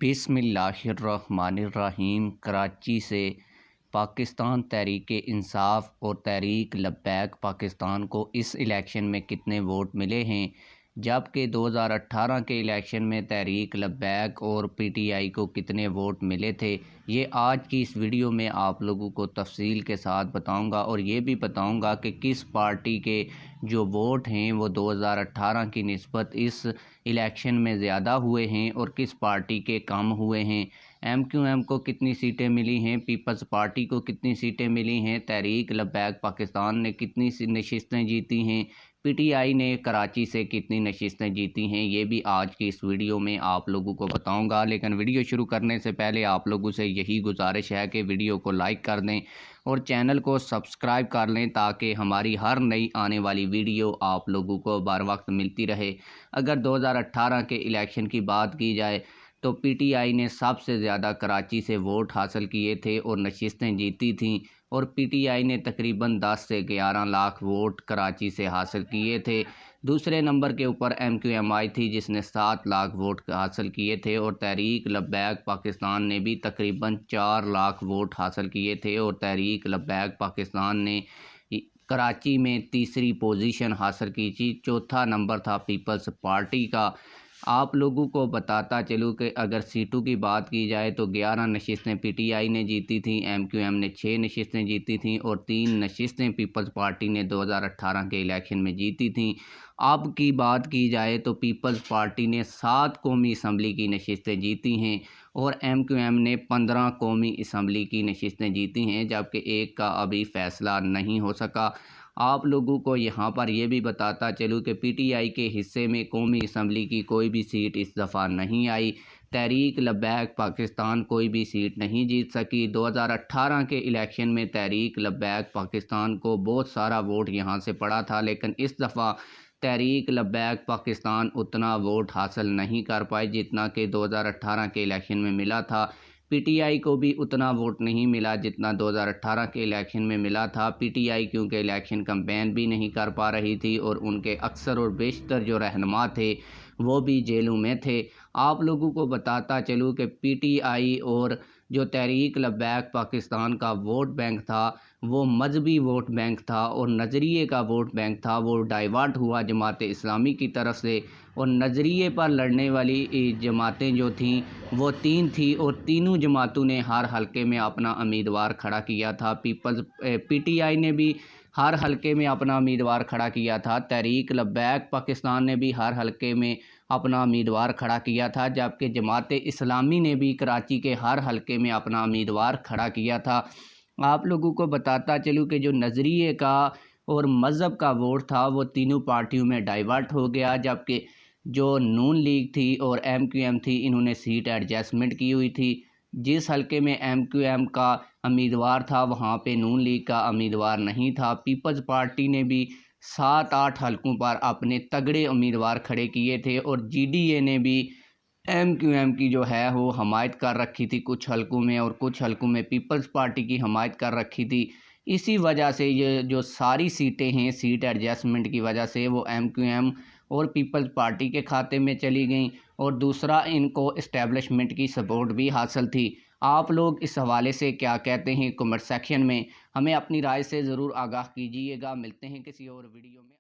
बिस्मिल्लाहिर्रहमानिर्रहीम। कराची से पाकिस्तान तहरीक-ए-इंसाफ़ और तहरीक लब्बैक पाकिस्तान को इस इलेक्शन में कितने वोट मिले हैं, जबकि 2018 के इलेक्शन में तहरीक लब्बैक और पीटीआई को कितने वोट मिले थे, ये आज की इस वीडियो में आप लोगों को तफसील के साथ बताऊंगा। और ये भी बताऊंगा कि किस पार्टी के जो वोट हैं वो 2018 की निस्बत इस इलेक्शन में ज़्यादा हुए हैं और किस पार्टी के कम हुए हैं। एमक्यूएम को कितनी सीटें मिली हैं, पीपल्स पार्टी को कितनी सीटें मिली हैं, तहरीक लब्बैक पाकिस्तान ने कितनी नशिस्तें जीती हैं, पीटीआई ने कराची से कितनी नशिस्तें जीती हैं, ये भी आज की इस वीडियो में आप लोगों को बताऊंगा। लेकिन वीडियो शुरू करने से पहले आप लोगों से यही गुजारिश है कि वीडियो को लाइक कर दें और चैनल को सब्सक्राइब कर लें ताकि हमारी हर नई आने वाली वीडियो आप लोगों को बर वक्त मिलती रहे। अगर 2018 के इलेक्शन की बात की जाए तो पीटीआई ने सबसे ज़्यादा कराची से वोट हासिल किए थे और नशिस्तें जीती थीं, और पीटीआई ने तकरीबन 10 से 11 लाख वोट कराची से हासिल किए थे। दूसरे नंबर के ऊपर एमक्यूएमआई थी जिसने 7 लाख वोट हासिल किए थे, और तहरीक लब्बैक पाकिस्तान ने भी तकरीबन 4 लाख वोट हासिल किए थे। और तहरीक लब्बैक पाकिस्तान ने कराची में तीसरी पोजीशन हासिल की थी। चौथा नंबर था पीपल्स पार्टी का। आप लोगों को बताता चलूँ कि अगर सीटों की बात की जाए तो 11 नशिस्तें पीटीआई ने जीती थी, एमक्यूएम ने 6 नशिस्तें जीती थीं और 3 नशिस्तें पीपल्स पार्टी ने 2018 के इलेक्शन में जीती थीं। अब की बात की जाए तो पीपल्स पार्टी ने 7 कौमी असम्बली की नशिस्तें जीती हैं और एमक्यूएम ने 15 कौमी असम्बली की नशिस्तें जीती हैं, जबकि एक का अभी फ़ैसला नहीं हो सका। आप लोगों को यहाँ पर यह भी बताता चलूँ कि पीटीआई के हिस्से में कौमी असम्बली की कोई भी सीट इस दफ़ा नहीं आई। तहरीक लब्बैक पाकिस्तान कोई भी सीट नहीं जीत सकी। 2018 के इलेक्शन में तहरीक लब्बैक पाकिस्तान को बहुत सारा वोट यहाँ से पड़ा था, लेकिन इस दफ़ा तहरीक लब्बैक पाकिस्तान उतना वोट हासिल नहीं कर पाई जितना कि 2018 के इलेक्शन में मिला था। पीटीआई को भी उतना वोट नहीं मिला जितना 2018 के इलेक्शन में मिला था। पीटीआई क्योंकि इलेक्शन कैंपेन भी नहीं कर पा रही थी और उनके अक्सर और बेशतर जो रहनुमा थे वो भी जेलों में थे। आप लोगों को बताता चलूँ कि पीटीआई और जो तहरीक लब्बैक पाकिस्तान का वोट बैंक था वो मजहबी वोट बैंक था और नज़रिए का वोट बैंक था। वो डाइवर्ट हुआ जमात इस्लामी की तरफ से, और नज़रिए पर लड़ने वाली जमातें जो थीं वो 3 थी और तीनों जमातों ने हर हलके में अपना उम्मीदवार खड़ा किया था। पीटीआई ने भी हर हलके में अपना उम्मीदवार खड़ा किया था। तहरीक लब्बैक पाकिस्तान ने भी हर हलके में अपना उम्मीदवार खड़ा किया था, जबकि जमात इस्लामी ने भी कराची के हर हलके में अपना उम्मीदवार खड़ा किया था। आप लोगों को बताता चलूँ कि जो नज़रिए का और मज़हब का वोट था वो तीनों पार्टियों में डाइवर्ट हो गया, जबकि जो नून लीग थी और एमक्यूएम थी इन्होंने सीट एडजस्टमेंट की हुई थी। जिस हलके में एमक्यूएम का उम्मीदवार था वहाँ पे नून लीग का उम्मीदवार नहीं था। पीपल्स पार्टी ने भी 7-8 हलकों पर अपने तगड़े उम्मीदवार खड़े किए थे और जीडीए ने भी एमक्यूएम की जो है वो हमायत कर रखी थी कुछ हलकों में, और कुछ हलकों में पीपल्स पार्टी की हमायत कर रखी थी। इसी वजह से ये जो सारी सीटें हैं सीट एडजस्टमेंट की वजह से वो एमक्यूएम और पीपल्स पार्टी के खाते में चली गई, और दूसरा इनको इस्टेब्लिशमेंट की सपोर्ट भी हासिल थी। आप लोग इस हवाले से क्या कहते हैं कमेंट सेक्शन में हमें अपनी राय से ज़रूर आगाह कीजिएगा। मिलते हैं किसी और वीडियो में।